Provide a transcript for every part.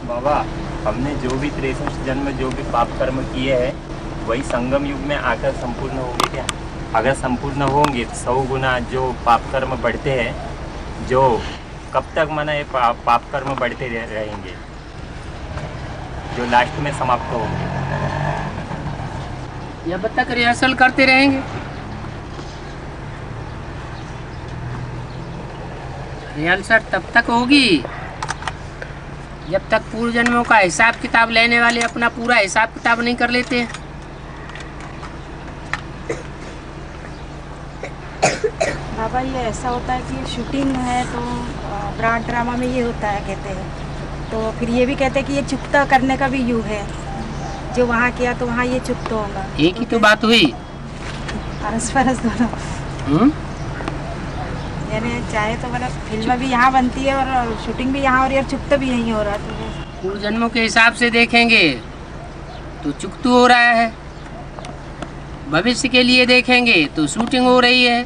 बाबा, हमने जो भी 63 जन्म जो भी पाप कर्म किए हैं वही संगम युग में आकर संपूर्ण होंगे क्या? अगर संपूर्ण होंगे तो 100 गुना जो पाप कर्म बढ़ते हैं, जो कब तक माना ये पाप कर्म बढ़ते रहेंगे, जो लास्ट में समाप्त होंगे। जब तक रिहर्सल करते रहेंगे। रिहर्सल तब तक होगी जब तक पूर्व जन्मों का हिसाब किताब लेने वाले अपना पूरा हिसाब किताब नहीं कर लेते हैं। बाबा, ये ऐसा होता है कि शूटिंग है तो ब्रांड ड्रामा में ये होता है कहते हैं, तो फिर ये भी कहते हैं कि ये चुकता करने का भी युग है, जो वहाँ किया तो वहाँ ये चुकता होगा। एक ही तो बात हुई। परस परस दोनों यानी चाहे तो मतलब फिल्म भी यहाँ बनती है और शूटिंग भी यहाँ हो रही है और चुकता भी यहीं हो रहा है। तो पूर्व जन्मों के हिसाब से देखेंगे तो चुकतू हो रहा है, भविष्य के लिए देखेंगे तो शूटिंग हो रही है।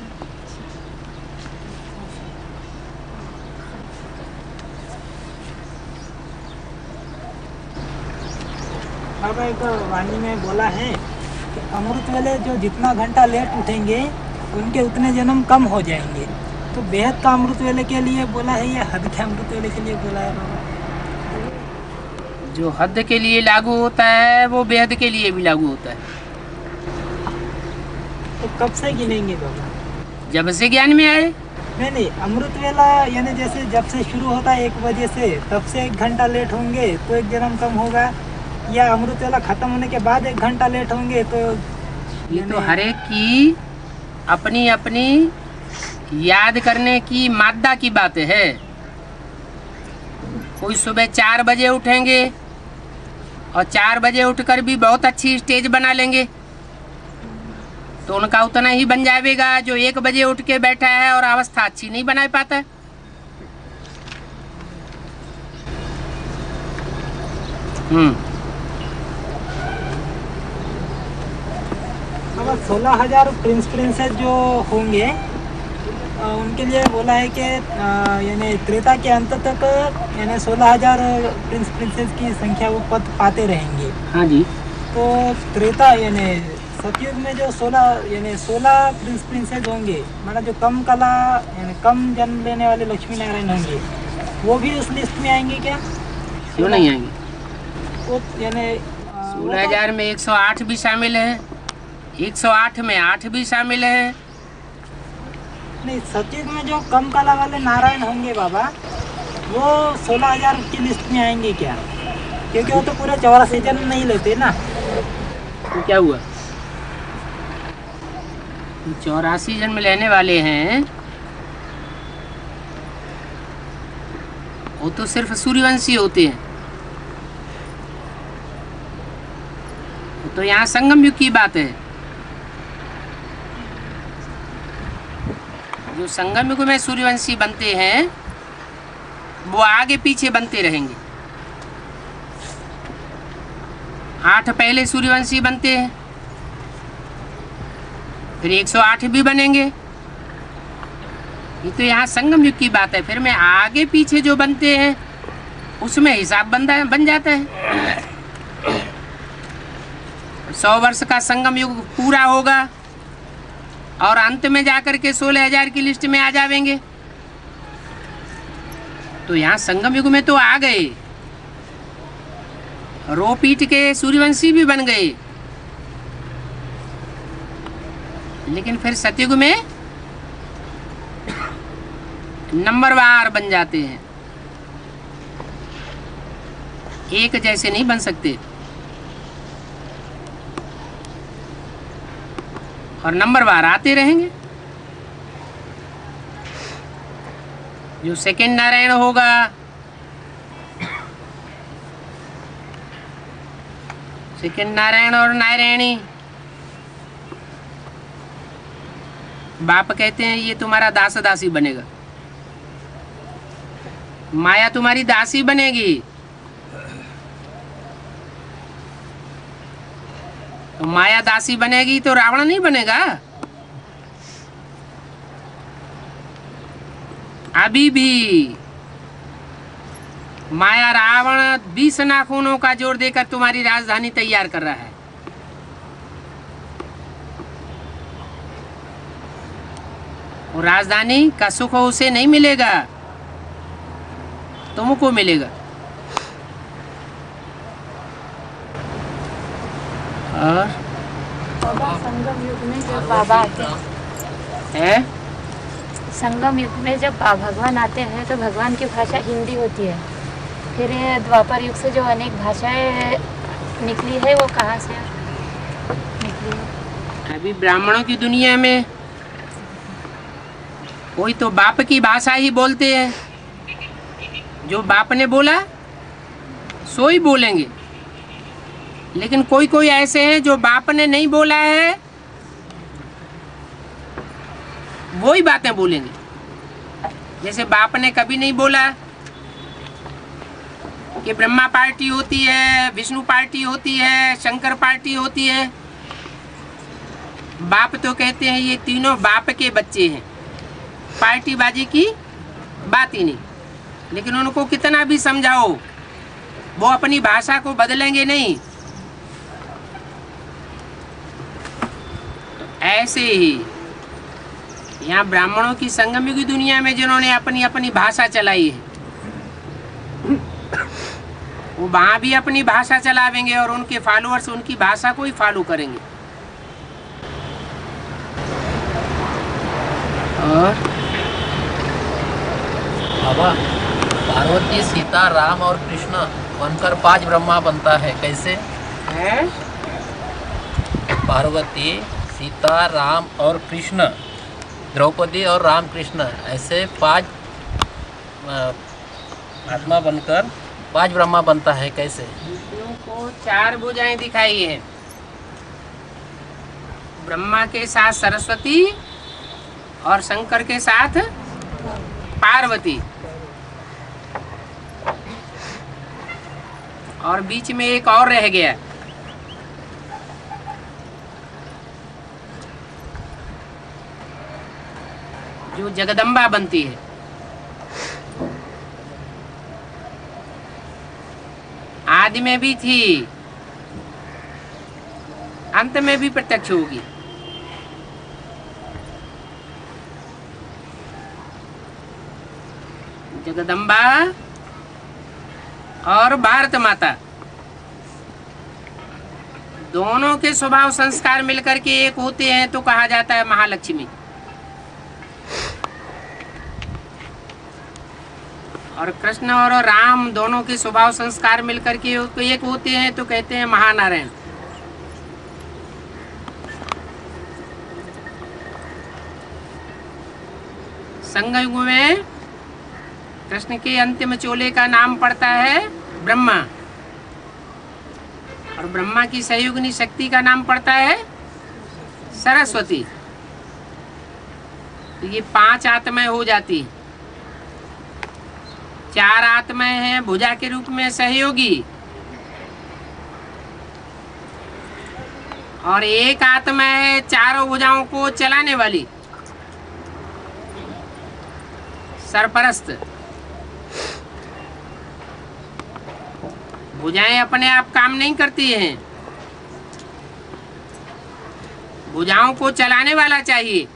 बाबा, एक वाणी में बोला है कि अमृत वाले जो जितना घंटा लेट उठेंगे उनके उतने जन्म कम हो जाएंगे। तो बेहद का अमृत वेले के लिए बोला है या हद के अमृत वेले के लिए बोला है बाबा? जो हद के लिए लागू होता है वो बेहद के लिए भी लागू होता है। तो कब से गिनेंगे बाबा? जब से ज्ञान में आए। नहीं, अमृत वेला यानी जैसे जब से शुरू होता है 1 बजे से, तब से 1 घंटा लेट होंगे तो 1 जन्म कम होगा, या अमृत वेला खत्म होने के बाद 1 घंटा लेट होंगे तो? ये तो हर एक की अपनी अपनी याद करने की मादा की बात है। कोई सुबह 4 बजे उठेंगे और 4 बजे उठकर भी बहुत अच्छी स्टेज बना लेंगे तो उनका उतना ही बन जाएगा जो 1 बजे उठ के बैठा है और अवस्था अच्छी नहीं बना पाता है। अब 16,000 प्रिंस प्रिंसेस जो होंगे उनके लिए बोला है कि यानी त्रेता के अंत तक यानी 16,000 प्रिंस प्रिंसेस की संख्या वो पद पाते रहेंगे। हाँ जी। तो त्रेता यानी सतयुग में जो 16 प्रिंस प्रिंसेस होंगे, मतलब जो कम कला यानी कम जन्म लेने वाले लक्ष्मी नारायण होंगे, वो भी उस लिस्ट में आएंगे क्या? क्यों नहीं आएंगे? वो यानी 16,000 में 108 भी शामिल है, 108 में 8 भी शामिल है। नहीं, सतयुग में जो कम कला वाले नारायण होंगे बाबा, वो 16,000 की लिस्ट में आएंगे क्या? क्योंकि वो तो पूरे 84 जन्म नहीं लेते ना। तो क्या हुआ? 84 जन्म लेने वाले हैं, वो तो सिर्फ सूर्यवंशी होते हैं। तो यहाँ संगम युग की बात है। जो संगम युग में सूर्यवंशी बनते हैं वो आगे पीछे बनते रहेंगे। 8 पहले सूर्यवंशी बनते हैं, फिर 108 भी बनेंगे। ये तो यहाँ संगम युग की बात है। फिर में आगे पीछे जो बनते हैं उसमें हिसाब बन जाता है। 100 वर्ष का संगम युग पूरा होगा और अंत में जाकर के 16,000 की लिस्ट में आ जाएंगे। तो यहाँ संगम युग में तो आ गए, रो पीट के सूर्यवंशी भी बन गए, लेकिन फिर सतयुग में नंबरवार बन जाते हैं, एक जैसे नहीं बन सकते। और नंबरवार आते रहेंगे। जो सेकंड नारायण होगा, सेकंड नारायण और नारायणी, बाप कहते हैं ये तुम्हारा दास दासी बनेगा, माया तुम्हारी दासी बनेगी। तो माया दासी बनेगी तो रावण नहीं बनेगा। अभी भी माया रावण 20 नाखूनों का जोर देकर तुम्हारी राजधानी तैयार कर रहा है। और राजधानी का सुख उसे नहीं मिलेगा, तुमको मिलेगा। और बाबा संगम युग में जब बाबा आते है संगम युग में जब भगवान आते हैं तो भगवान की भाषा हिंदी होती है। फिर ये द्वापर युग से जो अनेक भाषाएं निकली है वो कहाँ से निकली है? अभी ब्राह्मणों की दुनिया में कोई तो बाप की भाषा ही बोलते हैं, जो बाप ने बोला सो ही बोलेंगे। लेकिन कोई कोई ऐसे हैं जो बाप ने नहीं बोला है वो ही बातें बोलेंगे। जैसे बाप ने कभी नहीं बोला कि ब्रह्मा पार्टी होती है, विष्णु पार्टी होती है, शंकर पार्टी होती है। बाप तो कहते हैं ये तीनों बाप के बच्चे हैं, पार्टी बाजी की बात ही नहीं। लेकिन उनको कितना भी समझाओ वो अपनी भाषा को बदलेंगे नहीं। ऐसे ही यहाँ ब्राह्मणों की संगम युग की दुनिया में जिन्होंने अपनी अपनी भाषा चलाई है वो वहाँ भी अपनी भाषा चलावेंगे और उनके फॉलोअर्स उनकी भाषा को ही फॉलो करेंगे। और बाबा पार्वती सीता राम और कृष्ण बनकर 5 ब्रह्मा बनता है, कैसे? है पार्वती सीता राम और कृष्ण, द्रौपदी और राम कृष्ण, ऐसे 5 आत्मा बनकर 5 ब्रह्मा बनता है, कैसे? विष्णु को 4 भुजाएं दिखाई है। ब्रह्मा के साथ सरस्वती और शंकर के साथ पार्वती, और बीच में एक और रह गया। जो जगदम्बा बनती है। आदि में भी थी, अंत में भी प्रत्यक्ष होगी। जगदम्बा और भारत माता दोनों के स्वभाव संस्कार मिलकर के एक होते हैं तो कहा जाता है महालक्ष्मी। और कृष्ण और राम दोनों के स्वभाव संस्कार मिलकर के एक होते हैं तो कहते हैं महानारायण। संगयुग में कृष्ण के अंतिम चोले का नाम पड़ता है ब्रह्मा, और ब्रह्मा की सहयोगिनी शक्ति का नाम पड़ता है सरस्वती। तो ये 5 आत्माएं हो जाती। 4 आत्माएं हैं भुजा के रूप में सहयोगी, और एक आत्मा है चारों भुजाओं को चलाने वाली, सरपरस्त। भुजाएं अपने आप काम नहीं करती हैं, भुजाओं को चलाने वाला चाहिए।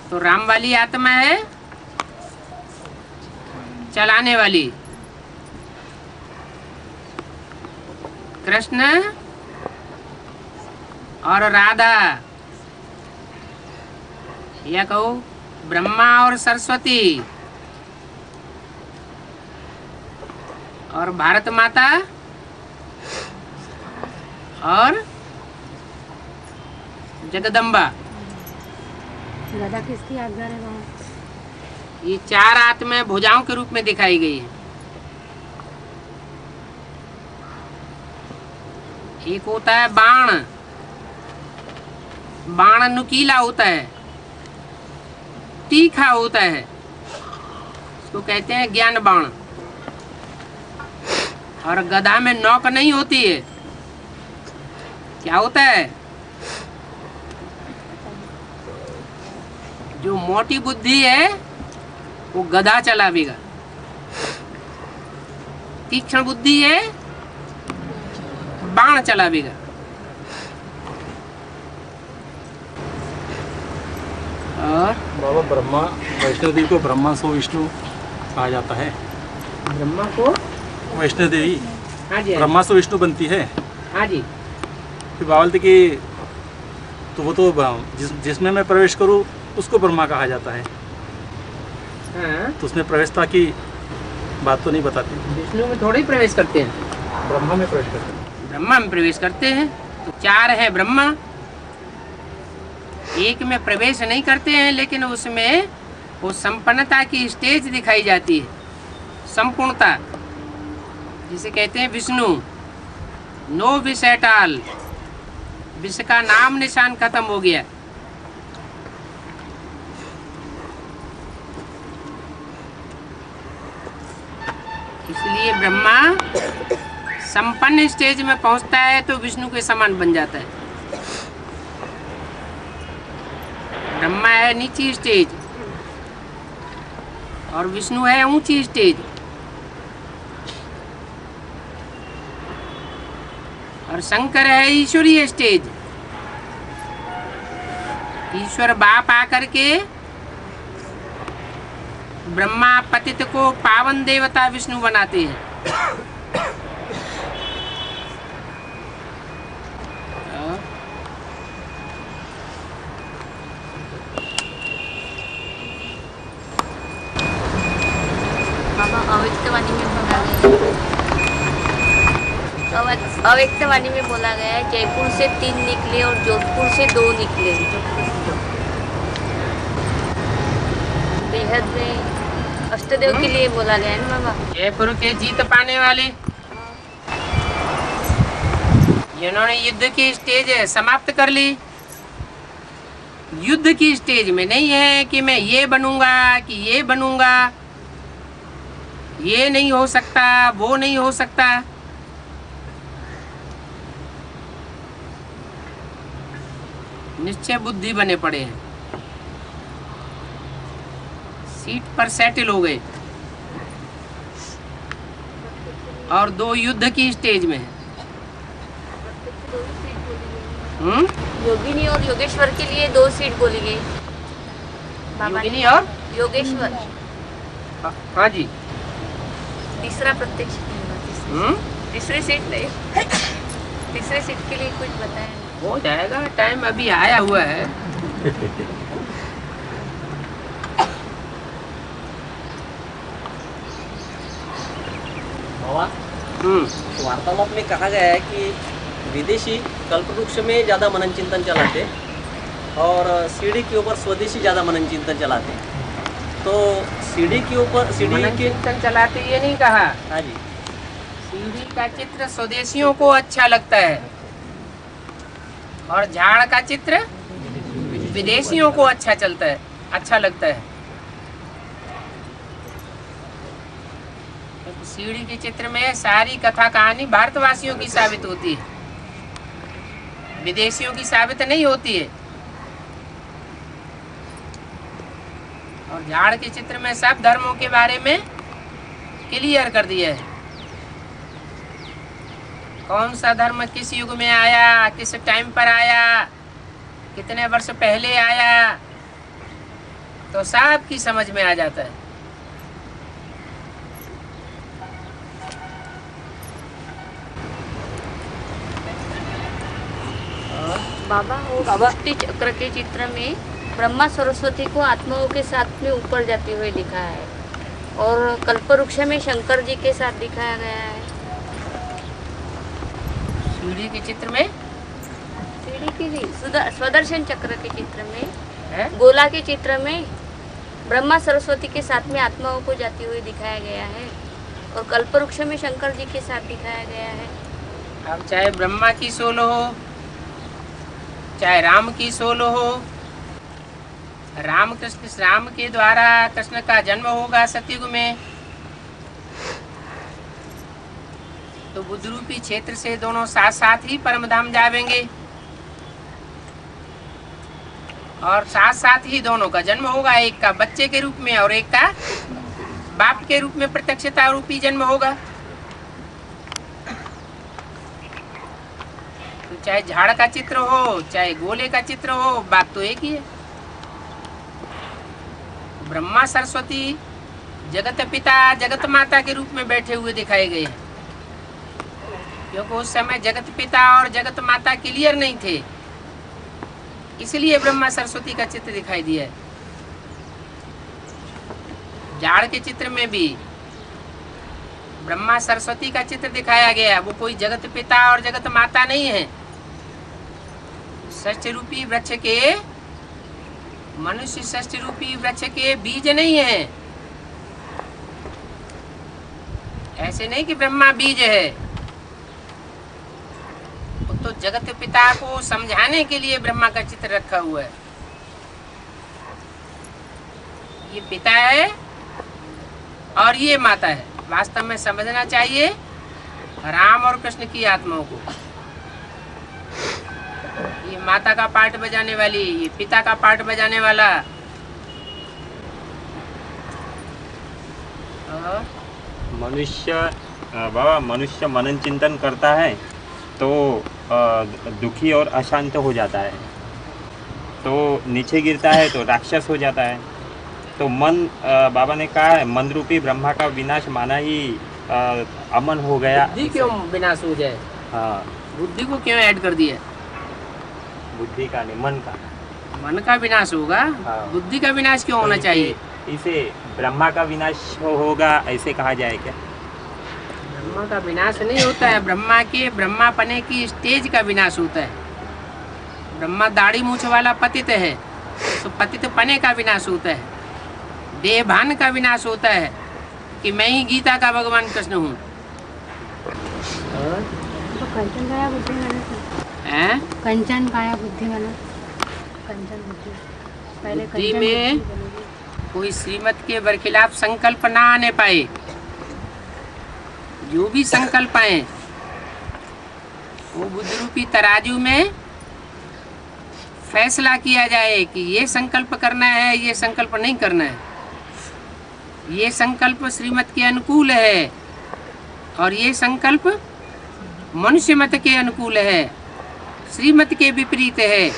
तो राम वाली आत्मा है चलाने वाली, कृष्ण और राधा, या कहो ब्रह्मा और सरस्वती, और भारत माता और जगदम्बा। गदा किसकी यादगार है वहाँ? ये 4 आत्माएं भुजाओं के रूप में दिखाई गई है। एक होता है बाण, बाण नुकीला होता है, तीखा होता है, इसको कहते हैं ज्ञान बाण। और गदा में नोक नहीं होती है, क्या होता है? जो मोटी बुद्धि है वो गदा चलावेगा, तीक्ष्ण बुद्धि है बाण चलावेगा। और बाबा ब्रह्मा वैष्णो देवी को ब्रह्मा सो विष्णु कहा जाता है। ब्रह्मा को वैष्णो देवी हाँ जी ब्रह्मा से विष्णु बनती है। हाँ जी फिर बाबा बोलते कि तो वो तो जिसमें मैं प्रवेश करूँ उसको ब्रह्मा कहा जाता है। हाँ। तो उसमें प्रवेशता की बात तो नहीं बताती। विष्णु में थोड़े ही प्रवेश करते हैं, ब्रह्मा में प्रवेश करते हैं। ब्रह्मा में प्रवेश करते हैं। तो चार है ब्रह्मा, एक में प्रवेश नहीं करते हैं, लेकिन उसमें वो संपन्नता की स्टेज दिखाई जाती है, संपूर्णता जिसे कहते हैं विष्णु। नो विष एट ऑल, विष का नाम निशान खत्म हो गया। इसलिए ब्रह्मा संपन्न स्टेज में पहुंचता है तो विष्णु के समान बन जाता है। ब्रह्मा है नीची स्टेज और विष्णु है ऊंची स्टेज। और शंकर है ईश्वरीय स्टेज। ईश्वर बाप आकर के ब्रह्मा पतित को पावन देवता विष्णु बनाते हैं। अव्यक्तवाणी में बोला गया अव्यक्तवाणी में बोला गया है जयपुर से 3 निकले और जोधपुर से 2 निकले। बेहद में अष्टदेव के लिए बोला गया है ना बाबा। जयपुर के जीत पाने वाले इन्होंने युद्ध की स्टेज समाप्त कर ली। युद्ध की स्टेज में नहीं है कि मैं ये बनूंगा कि ये बनूंगा, ये नहीं हो सकता, वो नहीं हो सकता। निश्चय बुद्धि बने पड़े हैं, सीट पर सेटल हो गए और 2 युद्ध की स्टेज में है। योगिनी और योगेश्वर के लिए 2 सीट बोली गई बाबा ने। योगिनी और योगेश्वर हाँ जी। तीसरा प्रत्यक्ष तीसरी सीट नहीं, तीसरी सीट के लिए कुछ बताया नहीं। हो जाएगा, टाइम अभी आया हुआ है। बाबा वार्तालाप में कहा गया है कि विदेशी कल्पवृक्ष में ज़्यादा मनन चिंतन चलाते और सीढ़ी के ऊपर स्वदेशी ज़्यादा मनन चिंतन चलाते। तो सीढ़ी के ऊपर सीढ़ी मनन के चिंतन चलाते ये नहीं कहा। हाँ जी, सीढ़ी का चित्र स्वदेशियों को अच्छा लगता है और झाड़ का चित्र विदेशियों को अच्छा चलता है, अच्छा लगता है। सीढ़ी के चित्र में सारी कथा कहानी भारतवासियों की साबित होती है, विदेशियों की साबित नहीं होती है। और झाड़ के चित्र में सब धर्मों के बारे में क्लियर कर दिया है, कौन सा धर्म किस युग में आया, किस टाइम पर आया, कितने वर्ष पहले आया, तो सब की समझ में आ जाता है। बाबा वो सृष्टि चक्र के चित्र में ब्रह्मा सरस्वती को आत्माओं के साथ में ऊपर जाते हुए दिखा है और कल्पवृक्ष में शंकर जी के साथ दिखाया गया है। सीढ़ी के चित्र में, सीढ़ी की नहीं, स्वदर्शन चक्र के चित्र में है? गोला के चित्र में ब्रह्मा सरस्वती के साथ में आत्माओं को जाती हुई दिखाया गया है और कल्पवृक्ष में शंकर जी के साथ दिखाया गया है। अब चाहे ब्रह्मा की सोलो हो, चाहे राम की सोलो हो, राम के द्वारा कृष्ण का जन्म होगा सतयुग में, तो बुद्धरूपी क्षेत्र से दोनों साथ साथ ही परम धाम जावेंगे। और साथ साथ ही दोनों का जन्म होगा, एक का बच्चे के रूप में और एक का बाप के रूप में प्रत्यक्षता रूपी जन्म होगा। तो चाहे झाड़ का चित्र हो चाहे गोले का चित्र हो, बात तो एक ही है। ब्रह्मा सरस्वती जगत पिता जगत माता के रूप में बैठे हुए दिखाए गए हैं, क्योंकि उस समय जगत पिता और जगत माता क्लियर नहीं थे, इसलिए ब्रह्मा सरस्वती का चित्र दिखाई दिया है। झाड़ के चित्र में भी ब्रह्मा सरस्वती का चित्र दिखाया गया, वो कोई जगत पिता और जगत माता नहीं है। षष्ठ रूपी वृक्ष के, मनुष्य षष्ठ रूपी वृक्ष के बीज नहीं है। ऐसे नहीं कि ब्रह्मा बीज है, वो तो जगत पिता को समझाने के लिए ब्रह्मा का चित्र रखा हुआ है। ये पिता है और ये माता है। वास्तव में समझना चाहिए राम और कृष्ण की आत्माओं को। ये माता का पार्ट बजाने वाली, ये पिता का पार्ट बजाने वाला। मनुष्य बाबा, मनुष्य मनन चिंतन करता है तो दुखी और अशांत हो जाता है, तो नीचे गिरता है तो राक्षस हो जाता है। तो मन, बाबा ने कहा है मन रूपी ब्रह्मा का विनाश माना ही अमन हो गया। बुद्धि क्यों विनाश हो जाए? हाँ, बुद्धि को क्यों ऐड कर दिया? बुद्धि का नहीं, मन का। मन का विनाश होगा, हाँ। बुद्धि का विनाश क्यों होना चाहिए? इसे ब्रह्मा का विनाश होगा ऐसे कहा जाए क्या? ब्रह्मा का विनाश नहीं होता है, ब्रह्मा के ब्रह्मापने की स्टेज का विनाश होता है। ब्रह्मा दाढ़ी मूछ वाला पतित है, तो पतित पने का विनाश होता है। देहभान का विनाश होता है कि मैं ही गीता का भगवान कृष्ण हूँ। तो कंचन काया बुद्धि बना, हैं? कंचन काया बुद्धि बना, कंचन बुद्धि पहले बुद्धि कंचन में बुद्धि बनेगी। कोई श्रीमत के बरखिलाफ संकल्प ना आने पाए। जो भी संकल्प आए वो बुद्धि रूपी तराजू में फैसला किया जाए कि ये संकल्प करना है, ये संकल्प नहीं करना है। ये संकल्प श्रीमत के अनुकूल है और ये संकल्प मनुष्य मत के अनुकूल है, श्रीमत के विपरीत है।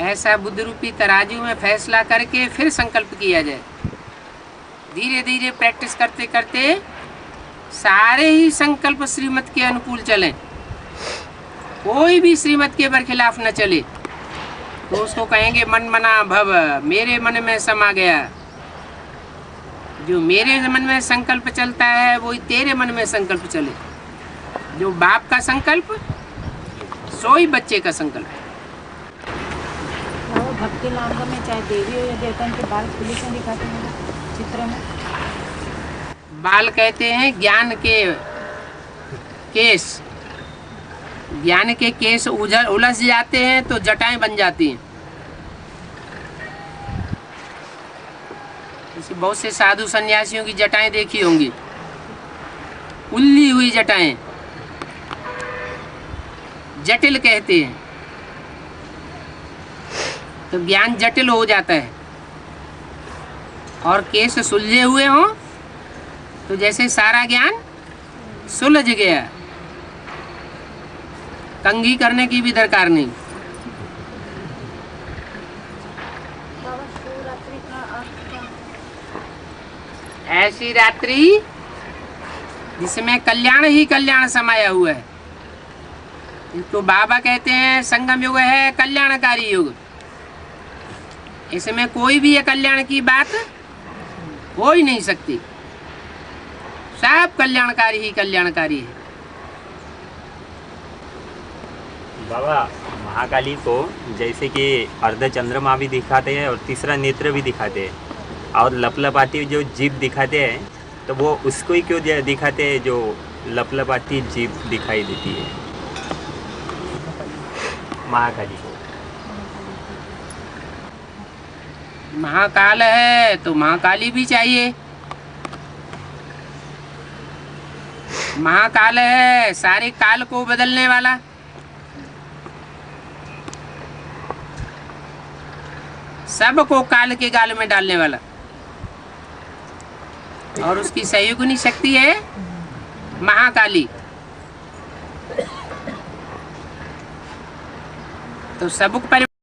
ऐसा बुद्धि रूपी तराजू में फैसला करके फिर संकल्प किया जाए। धीरे धीरे प्रैक्टिस करते करते सारे ही संकल्प श्रीमत के अनुकूल चलें, कोई भी श्रीमत के बरखिलाफ न चले, तो उसको कहेंगे मन मना भव, मेरे मन में समा गया। जो मेरे मन में संकल्प चलता है वही तेरे मन में संकल्प चले। जो बाप का संकल्प सोई बच्चे का संकल्प। वो भक्ति मार्ग में चाहे देवी हो या देवता के बाल खुले से दिखाते हैं चित्र में। बाल कहते हैं ज्ञान के केस। ज्ञान के केस उलझ जाते हैं तो जटाएं बन जाती हैं। जैसे बहुत से साधु सन्यासियों की जटाएं देखी होंगी, उल्ली हुई जटाएं, जटिल कहते हैं। तो ज्ञान जटिल हो जाता है और केस सुलझे हुए हों तो जैसे सारा ज्ञान सुलझ गया, कंघी करने की भी दरकार नहीं। ऐसी रात्रि जिसमें कल्याण ही कल्याण समाया हुआ है, इसको बाबा कहते हैं संगम युग है कल्याणकारी युग। इसमें कोई भी कल्याण की बात हो ही नहीं सकती, सब कल्याणकारी ही कल्याणकारी है। बाबा, महाकाली को जैसे कि अर्ध चंद्रमा भी दिखाते हैं और तीसरा नेत्र भी दिखाते हैं, और लपलपाती जो जीभ दिखाते हैं, तो वो उसको ही क्यों दिखाते हैं जो लपलपाती जीभ दिखाई देती है महाकाली को? महाकाल है तो महाकाली भी चाहिए। महाकाल है सारे काल को बदलने वाला। सबको काल के गाल में डालने वाला, और उसकी सहयोगिनी शक्ति है महाकाली। तो सबक